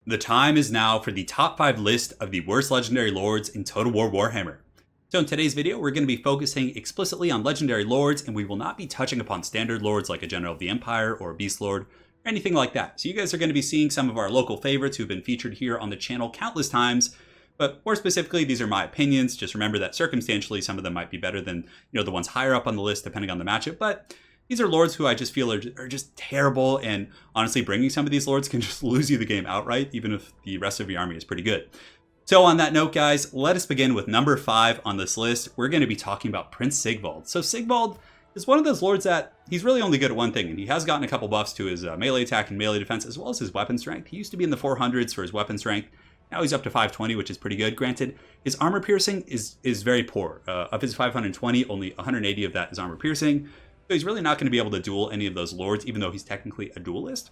The time is now for the top 5 list of the worst legendary lords in Total War Warhammer. So in today's video, we're going to be focusing explicitly on legendary lords, and we will not be touching upon standard lords like a General of the Empire or a Beast Lord, or anything like that. So you guys are going to be seeing some of our local favorites who've been featured here on the channel countless times, but more specifically, these are my opinions. Just remember that circumstantially, some of them might be better than the ones higher up on the list, depending on the matchup, but these are lords who I just feel are just terrible, and honestly, bringing some of these lords can just lose you the game outright, even if the rest of your army is pretty good. So on that note, guys, let us begin with number 5 on this list. We're going to be talking about Prince Sigbald. So Sigbald is one of those lords that he's really only good at one thing, and he has gotten a couple buffs to his melee attack and melee defense, as well as his weapon strength. He used to be in the 400s for his weapon strength. Now he's up to 520, which is pretty good. Granted, his armor piercing is very poor. Of his 520, only 180 of that is armor piercing. So he's really not going to be able to duel any of those lords, even though he's technically a duelist,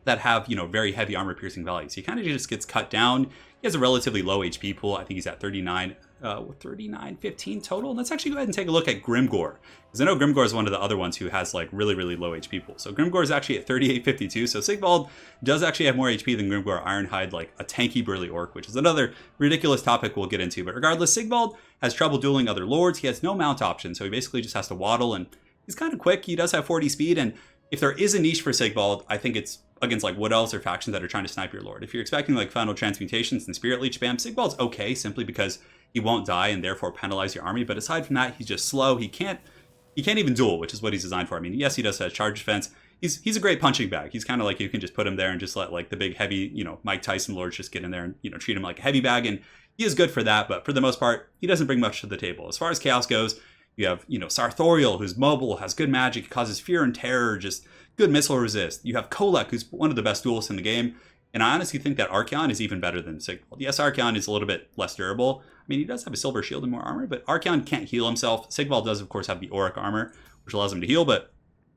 that have, very heavy armor piercing values. He kind of just gets cut down. He has a relatively low HP pool. I think he's at 3915 total. And let's actually go ahead and take a look at Grimm Gore, because I know Grimm Gore is one of the other ones who has like really low HP pool. So Grimm Gore is actually at 3852. So Sigbald does actually have more HP than Grimm Gore Ironhide, like a tanky burly orc, which is another ridiculous topic we'll get into. But regardless, Sigbald has trouble dueling other lords. He has no mount option, so he basically just has to waddle, and he's kind of quick. He does have 40 speed, and if there is a niche for Sigbald, I think it's against like Wood Elves or factions that are trying to snipe your lord. If you're expecting like Final Transmutations and Spirit Leech spam, Sigbald's okay simply because he won't die and therefore penalize your army. But aside from that, he's just slow. He can't even duel, which is what he's designed for. I mean, yes, he does have charge defense. He's a great punching bag. He's kind of like, you can just put him there and just let like the big heavy, Mike Tyson lords just get in there and treat him like a heavy bag, and he is good for that. But for the most part, he doesn't bring much to the table. As far as chaos goes, you have, Sartorial, who's mobile, has good magic, causes fear and terror, just good missile resist. You have Kolek, who's one of the best duelists in the game. And I honestly think that Archaon is even better than Sigbald. Yes, Archaon is a little bit less durable. I mean, he does have a silver shield and more armor, but Archaon can't heal himself. Sigbald does, of course, have the auric armor, which allows him to heal, but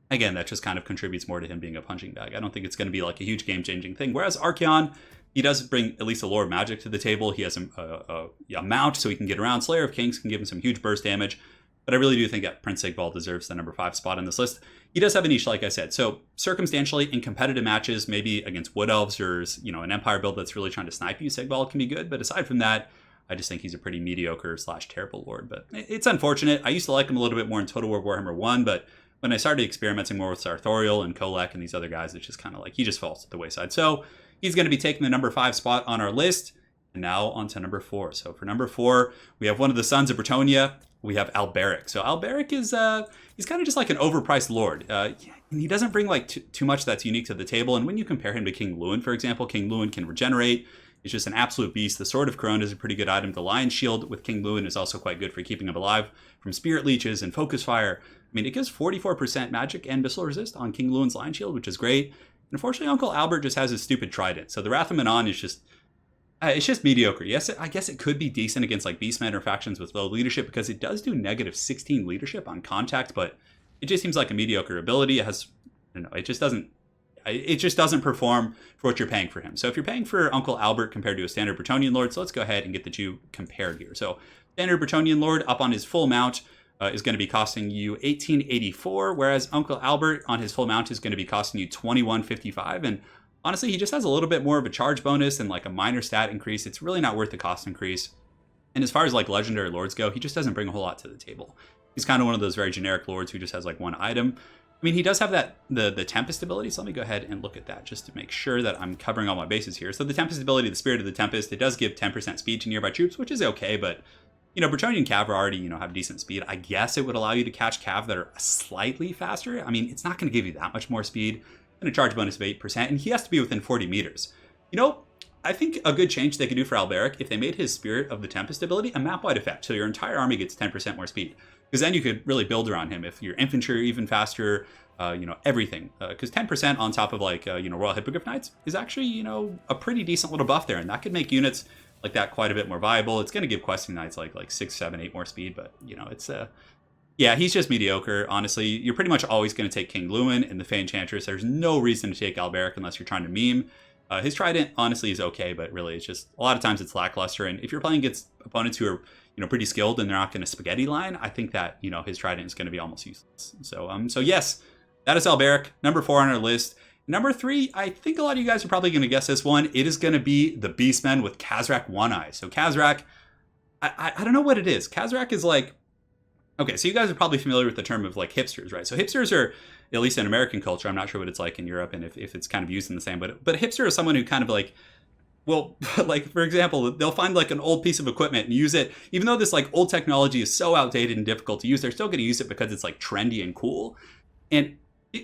again, that just kind of contributes more to him being a punching bag. I don't think it's going to be like a huge game-changing thing. Whereas Archaon, he does bring at least a lore of magic to the table. He has a mount, so he can get around. Slayer of Kings can give him some huge burst damage. But I really do think that Prince Sigbald deserves the number 5 spot on this list. He does have a niche, like I said. So circumstantially, in competitive matches, maybe against Wood Elves or an Empire build that's really trying to snipe you, Sigbald can be good. But aside from that, I just think he's a pretty mediocre / terrible lord. But it's unfortunate. I used to like him a little bit more in Total War Warhammer 1, but when I started experimenting more with Sartorial and Kolek and these other guys, it's just kind of like he just falls to the wayside. So he's going to be taking the number 5 spot on our list. And now on to number 4. So for number 4, we have one of the sons of Bretonnia. We have Albarrack. So Albarrack is he's kind of just like an overpriced lord. He doesn't bring like too much that's unique to the table. And when you compare him to King Lewin, for example, King Lewin can regenerate. He's just an absolute beast. The Sword of Corone is a pretty good item. The Lion Shield with King Lewin is also quite good for keeping him alive from Spirit Leeches and Focus Fire. I mean, it gives 44% magic and missile resist on King Lewin's Lion Shield, which is great. And unfortunately, Uncle Albert just has his stupid trident. So the Wrath of Manon is just it's just mediocre. Yes, I guess it could be decent against like Beastmen or factions with low leadership, because it does do negative 16 leadership on contact, but it just seems like a mediocre ability. It has, it just doesn't perform for what you're paying for him. So if you're paying for Uncle Albert compared to a standard Bretonnian Lord, so let's go ahead and get the two compared here. So standard Bretonnian Lord up on his full mount is going to be costing you 1884, whereas Uncle Albert on his full mount is going to be costing you 2155, and honestly, he just has a little bit more of a charge bonus and like a minor stat increase. It's really not worth the cost increase. And as far as like legendary lords go, he just doesn't bring a whole lot to the table. He's kind of one of those very generic lords who just has like one item. I mean, he does have that the Tempest ability, so let me go ahead and look at that just to make sure that I'm covering all my bases here. So the Tempest ability, the Spirit of the Tempest, it does give 10% speed to nearby troops, which is okay, but Bretonnian Cav already, have decent speed. I guess it would allow you to catch Cav that are slightly faster. I mean, it's not going to give you that much more speed, and a charge bonus of 8%, and he has to be within 40 meters. I think a good change they could do for Albarrack, if they made his Spirit of the Tempest ability a map-wide effect, so your entire army gets 10% more speed. Because then you could really build around him. If your infantry are even faster, everything. Because 10% on top of like, Royal Hippogriff Knights is actually, a pretty decent little buff there, and that could make units like that quite a bit more viable. It's going to give Questing Knights like 6, 7, 8 more speed, but, it's yeah, he's just mediocre, honestly. You're pretty much always going to take King Lewin and the Fey Enchantress. There's no reason to take Albarrack unless you're trying to meme. His Trident, honestly, is okay, but really, it's just, a lot of times it's lackluster. And if you're playing against opponents who are, pretty skilled and they're not going to spaghetti line, I think that, his Trident is going to be almost useless. So yes, that is Albarrack, number 4 on our list. Number 3, I think a lot of you guys are probably going to guess this one. It is going to be the Beastmen with Kazrack One Eye. So Kazrack, I don't know what it is. Kazrack is like, okay, so you guys are probably familiar with the term of like hipsters, right? So hipsters are, at least in American culture, I'm not sure what it's like in Europe and if it's kind of used in the same, but a hipster is someone who kind of like, well, like for example, they'll find like an old piece of equipment and use it, even though this like old technology is so outdated and difficult to use, they're still going to use it because it's like trendy and cool. And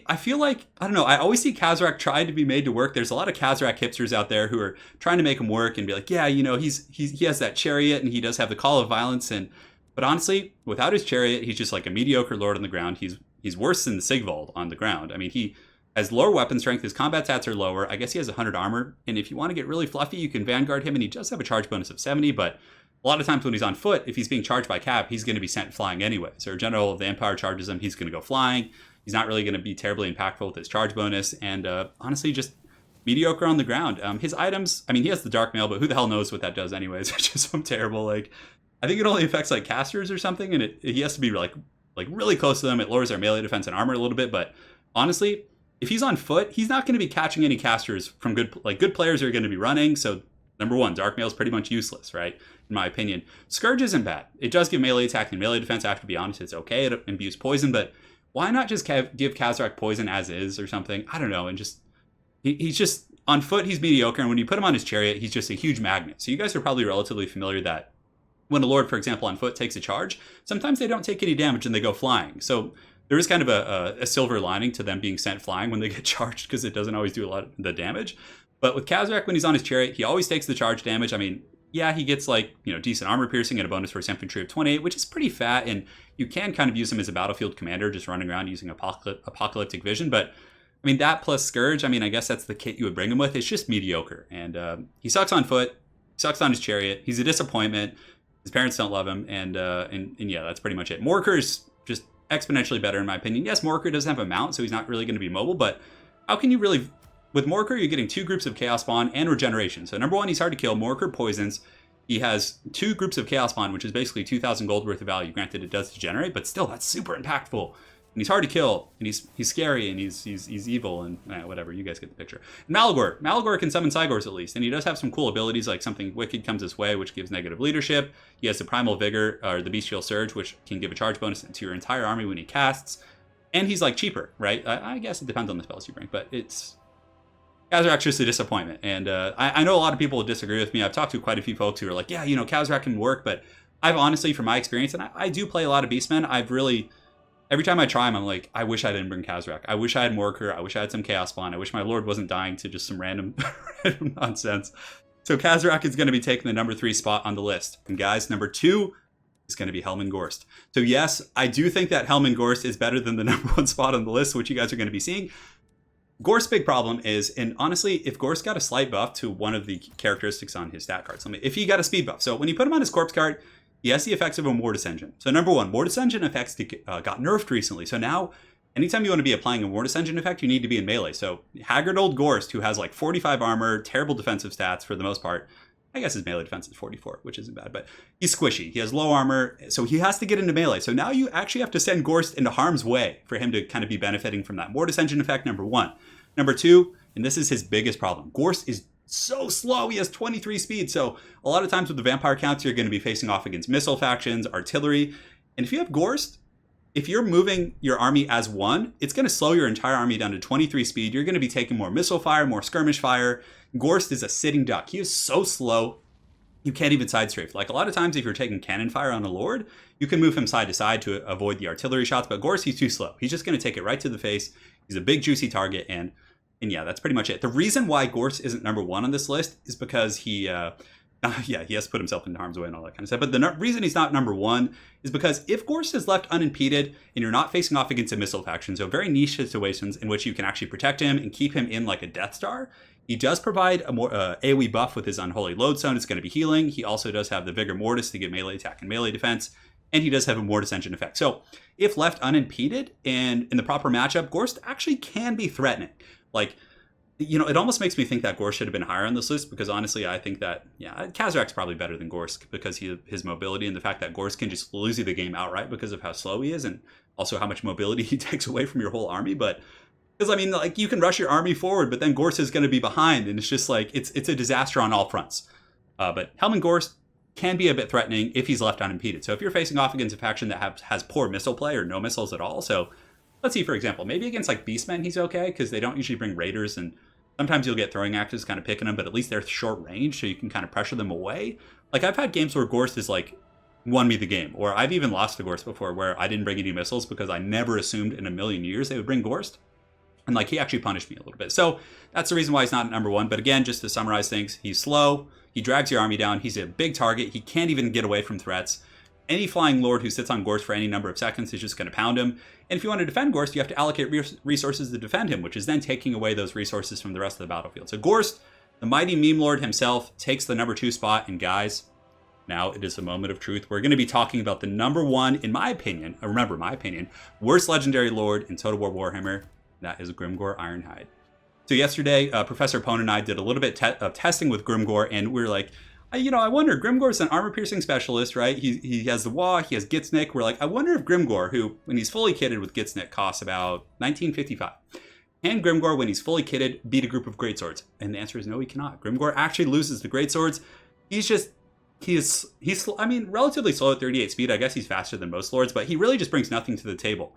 I feel like, I don't know, I always see Kazrack trying to be made to work. There's a lot of Kazrack hipsters out there who are trying to make him work and be like, yeah, you know, he has that chariot and he does have the call of violence. But honestly, without his chariot, he's just like a mediocre lord on the ground. He's worse than the Sigbald on the ground. I mean, he has lower weapon strength. His combat stats are lower. I guess he has 100 armor. And if you want to get really fluffy, you can Vanguard him. And he does have a charge bonus of 70. But a lot of times when he's on foot, if he's being charged by Cav, he's going to be sent flying anyway. So a general of the Empire charges him, he's going to go flying. He's not really going to be terribly impactful with his charge bonus. And honestly, just mediocre on the ground. His items, I mean, he has the Dark Mail, but who the hell knows what that does anyways, which is some terrible, like, I think it only affects like casters or something. And he has to be like really close to them. It lowers their melee defense and armor a little bit. But honestly, if he's on foot, he's not going to be catching any casters from good players are going to be running. So number 1, Dark Mail is pretty much useless, right? In my opinion. Scourge isn't bad. It does give melee attack and melee defense. I have to be honest, it's okay. It imbues poison, but why not just give Kazrack poison as is or something? I don't know. And just he's just on foot, he's mediocre. And when you put him on his chariot, he's just a huge magnet. So you guys are probably relatively familiar that when a lord, for example, on foot takes a charge, sometimes they don't take any damage and they go flying. So there is kind of a silver lining to them being sent flying when they get charged because it doesn't always do a lot of the damage. But with Kazrack, when he's on his chariot, he always takes the charge damage. I mean, yeah, he gets like, you know, decent armor piercing and a bonus for his infantry of 28, which is pretty fat. And you can kind of use him as a battlefield commander, just running around using apocalyptic vision. But I mean, that plus Scourge, I mean, I guess that's the kit you would bring him with. It's just mediocre. And he sucks on foot, he sucks on his chariot. He's a disappointment. His parents don't love him. And yeah, that's pretty much it. Morker's just exponentially better in my opinion. Yes, Morker doesn't have a mount, so he's not really going to be mobile. But how can you really... With Morker, you're getting 2 groups of Chaos Spawn and Regeneration. So number 1, he's hard to kill. Morker poisons. He has 2 groups of Chaos Spawn, which is basically 2,000 gold worth of value. Granted, it does degenerate, but still, that's super impactful. And he's hard to kill, and he's scary, and he's evil, and whatever. You guys get the picture. And Malagor can summon Cygors at least, and he does have some cool abilities, like something wicked comes his way, which gives negative leadership. He has the Primal Vigor, or the Bestial Surge, which can give a charge bonus to your entire army when he casts. And he's like cheaper, right? I guess it depends on the spells you bring, but it's... Kazrack's just a disappointment. And I know a lot of people will disagree with me. I've talked to quite a few folks who are like, yeah, you know, Kazrack can work. But I've honestly, from my experience, and I do play a lot of Beastmen, I've really, every time I try him, I'm like, I wish I didn't bring Kazrack. I wish I had Morker. I wish I had some Chaos Spawn. I wish my Lord wasn't dying to just some random nonsense. So Kazrack is going to be taking the number 3 spot on the list. And guys, number 2 is going to be Helmand Gorst. So yes, I do think that Helmand Gorst is better than the number 1 spot on the list, which you guys are going to be seeing. Gorst's big problem is, and honestly, if Gorst got a slight buff to one of the characteristics on his stat cards, if he got a speed buff, so when you put him on his corpse card, he has the effects of a Mortis Engine. So number 1, Mortis Engine effects got nerfed recently. So now, anytime you want to be applying a Mortis Engine effect, you need to be in melee. So haggard old Gorst, who has like 45 armor, terrible defensive stats for the most part. I guess his melee defense is 44, which isn't bad, but he's squishy. He has low armor, so he has to get into melee. So now you actually have to send Gorst into harm's way for him to kind of be benefiting from that Mortis Engine effect, number 1. Number 2, and this is his biggest problem, Gorst is so slow. He has 23 speed. So a lot of times with the vampire counts, you're going to be facing off against missile factions, artillery. And if you have Gorst, if you're moving your army as 1, it's going to slow your entire army down to 23 speed. You're going to be taking more missile fire, more skirmish fire. Gorst is a sitting duck. He is so slow, you can't even side strafe. Like a lot of times if you're taking cannon fire on a lord, you can move him side to side to avoid the artillery shots. But Gorst, he's too slow. He's just going to take it right to the face. He's a big juicy target, and yeah, that's pretty much it. The reason why Gorst isn't number 1 on this list is because he has to put himself into harm's way and all that kind of stuff. But the reason he's not number 1 is because if Gorst is left unimpeded and you're not facing off against a missile faction, so very niche situations in which you can actually protect him and keep him in like a Death Star, he does provide a more AoE buff with his Unholy Lodestone. It's going to be healing. He also does have the Vigor Mortis to give melee attack and melee defense. And he does have a Mortis Engine effect. So if left unimpeded and in the proper matchup, Gorst actually can be threatening. Like, you know, it almost makes me think that Gorst should have been higher on this list because honestly, I think that, yeah, Kazrack's probably better than Gorst because his mobility and the fact that Gorst can just lose you the game outright because of how slow he is and also how much mobility he takes away from your whole army. But Because, I mean, like, you can rush your army forward, but then Gorst is going to be behind, and it's just like, it's a disaster on all fronts. But Helmand Gorst can be a bit threatening if he's left unimpeded. So if you're facing off against a faction that has poor missile play or no missiles at all, so let's see, for example, maybe against like Beastmen he's okay, because they don't usually bring raiders, and sometimes you'll get throwing axes kind of picking them, but at least they're short range, so you can kind of pressure them away. Like, I've had games where Gorst is like, won me the game, or I've even lost to Gorst before where I didn't bring any missiles because I never assumed in a million years they would bring Gorst. And like, he actually punished me a little bit. So that's the reason why he's not at number 1. But again, just to summarize things, he's slow. He drags your army down. He's a big target. He can't even get away from threats. Any flying lord who sits on Gorst for any number of seconds is just going to pound him. And if you want to defend Gorst, you have to allocate resources to defend him, which is then taking away those resources from the rest of the battlefield. So Gorst, the mighty meme lord himself, takes the number 2 spot. And guys, now it is a moment of truth. We're going to be talking about the number 1, in my opinion, remember my opinion, worst legendary lord in Total War Warhammer. That is Grimm Gore Ironhide. So yesterday, Professor Pone and I did a little bit of testing with Grimm Gore, and we were like, I wonder, Grimm Gore's an armor-piercing specialist, right? He has the Wah, he has Gitsnik. We're like, I wonder if Grimm Gore, who, when he's fully kitted with Gitsnik, costs about 1955, can Grimm Gore, when he's fully kitted, beat a group of greatswords? And the answer is no, he cannot. Grimm Gore actually loses the greatswords. He's relatively slow at 38 speed. I guess he's faster than most lords, but he really just brings nothing to the table.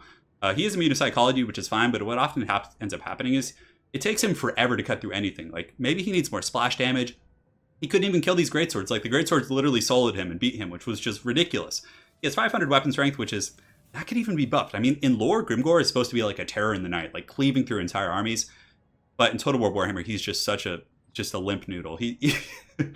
He is immune to psychology, which is fine, but what often ends up happening is it takes him forever to cut through anything. Like, maybe he needs more splash damage. He couldn't even kill these greatswords. Like, the greatswords literally soloed him and beat him, which was just ridiculous. He has 500 weapon strength, which is, that could even be buffed. I mean, in lore, Grimm Gore is supposed to be like a terror in the night, like cleaving through entire armies. But in Total War Warhammer, he's just a limp noodle. I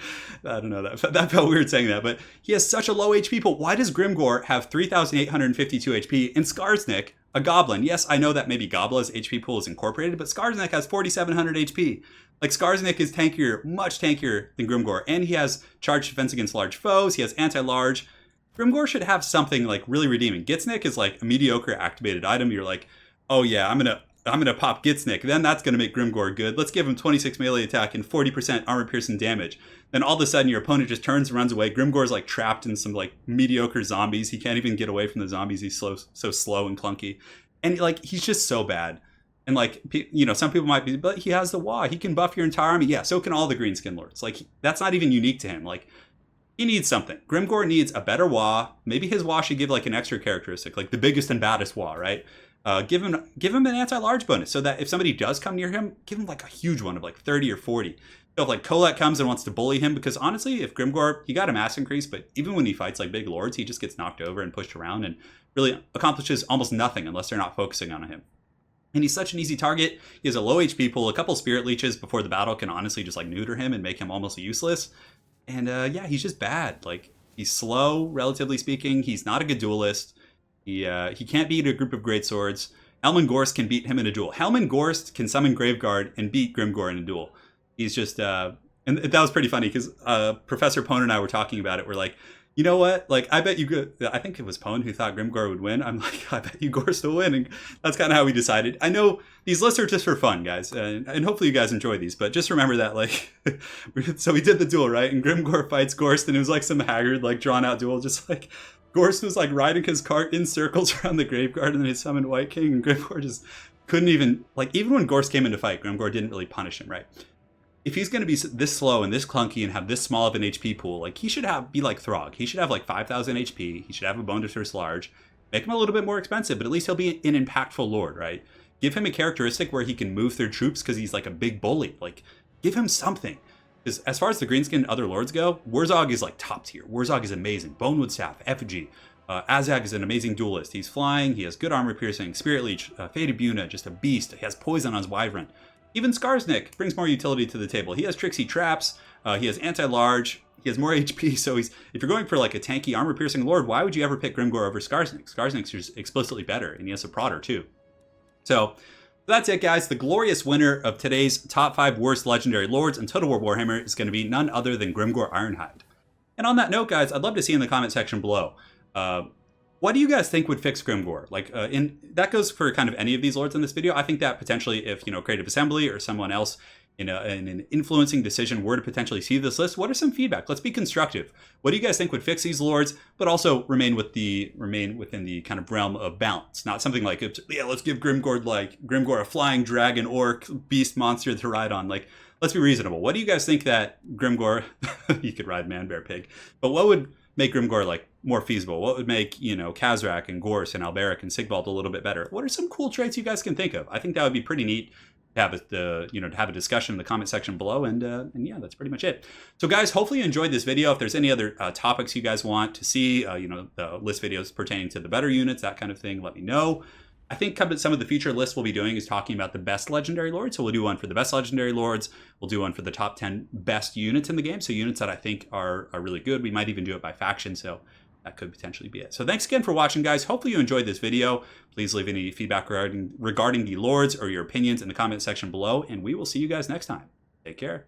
don't know, that felt weird saying that, but he has such a low HP pool. Why does Grimm Gore have 3,852 HP and Skarsnik, a goblin? Yes, I know that maybe Gobla's HP pool is incorporated, but Skarsnik has 4,700 HP. Like, Skarsnik is tankier, much tankier than Grimm Gore, and he has charged defense against large foes. He has anti-large. Grimm Gore should have something like really redeeming. Gitsnik is like a mediocre activated item. You're like, oh yeah, I'm gonna pop Gitsnik. Then that's gonna make Grimm Gore good. Let's give him 26 melee attack and 40% armor piercing damage. Then all of a sudden your opponent just turns and runs away. Grimm Gore's like trapped in some like mediocre zombies. He can't even get away from the zombies. He's so slow and clunky. And like, he's just so bad. And like, some people might be, but he has the Wah. He can buff your entire army. Yeah, so can all the Greenskin Lords. Like, that's not even unique to him. Like, he needs something. Grimm Gore needs a better Wah. Maybe his Wah should give like an extra characteristic, like the biggest and baddest Wah, right? Give him an anti-large bonus so that if somebody does come near him, give him like a huge one of like 30 or 40. So if like Colette comes and wants to bully him, because honestly, if Grimm Gore, he got a mass increase, but even when he fights like big lords, he just gets knocked over and pushed around and really accomplishes almost nothing unless they're not focusing on him. And he's such an easy target. He has a low HP pool. A couple spirit leeches before the battle can honestly just like neuter him and make him almost useless. And yeah, he's just bad. Like, he's slow, relatively speaking. He's not a good duelist. He can't beat a group of greatswords. Helmand Gorst can beat him in a duel. Helmand Gorst can summon Graveguard and beat Grimm Gore in a duel. He's just, and that was pretty funny because Professor Pone and I were talking about it. We're like, you know what? Like, I bet you could. I think it was Pone who thought Grimm Gore would win. I'm like, I bet you Gorst will win. And that's kind of how we decided. I know these lists are just for fun, guys. And hopefully you guys enjoy these. But just remember that, like, so we did the duel, right? And Grimm Gore fights Gorst. And it was like some haggard, like, drawn out duel. Just like, Gorst was like riding his cart in circles around the Graveguard. And then he summoned White King. And Grimm Gore just couldn't even, like, even when Gorst came in to fight, Grimm Gore didn't really punish him, right? If he's going to be this slow and this clunky and have this small of an HP pool, like, he should be like Throg. He should have like 5,000 HP. He should have a bone to thirst large. Make him a little bit more expensive, but at least he'll be an impactful lord, right? Give him a characteristic where he can move through troops because he's like a big bully. Like, give him something. Because as far as the Greenskin other lords go, Warzog is like top tier. Warzog is amazing. Bonewood Staff, Effigy. Azag is an amazing duelist. He's flying. He has good armor piercing. Spirit Leech, Faded Buna, just a beast. He has poison on his Wyvern. Even Skarsnik brings more utility to the table. He has Tricksy Traps, he has Anti-Large, he has more HP, so if you're going for like a tanky armor-piercing lord, why would you ever pick Grimm Gore over Skarsnik? Skarsnik's just explicitly better, and he has a Prodder too. So that's it, guys. The glorious winner of today's top 5 worst legendary lords in Total War Warhammer is going to be none other than Grimm Gore Ironhide. And on that note, guys, I'd love to see in the comment section below, what do you guys think would fix Grimm Gore? Like, that goes for kind of any of these lords in this video. I think that potentially if, Creative Assembly or someone else in an influencing decision were to potentially see this list, what are some feedback? Let's be constructive. What do you guys think would fix these lords, but also remain within the kind of realm of balance? Not something like, yeah, let's give Grimm Gore a flying dragon orc beast monster to ride on. Like, let's be reasonable. What do you guys think that Grimm Gore, you could ride man, bear, pig, but what would make Grimm Gore like more feasible? What would make, you know, Kazrack and Gorst and Albarrack and Sigbald a little bit better? What are some cool traits you guys can think of? I think that would be pretty neat to have a discussion in the comment section below, and yeah, that's pretty much it. So guys, hopefully you enjoyed this video. If there's any other topics you guys want to see, the list videos pertaining to the better units, that kind of thing, let me know. I think some of the future lists we'll be doing is talking about the best legendary lords. So we'll do one for the best legendary lords. We'll do one for the top 10 best units in the game. So units that I think are really good. We might even do it by faction. So that could potentially be it. So thanks again for watching, guys. Hopefully you enjoyed this video. Please leave any feedback regarding the lords or your opinions in the comment section below, and we will see you guys next time. Take care.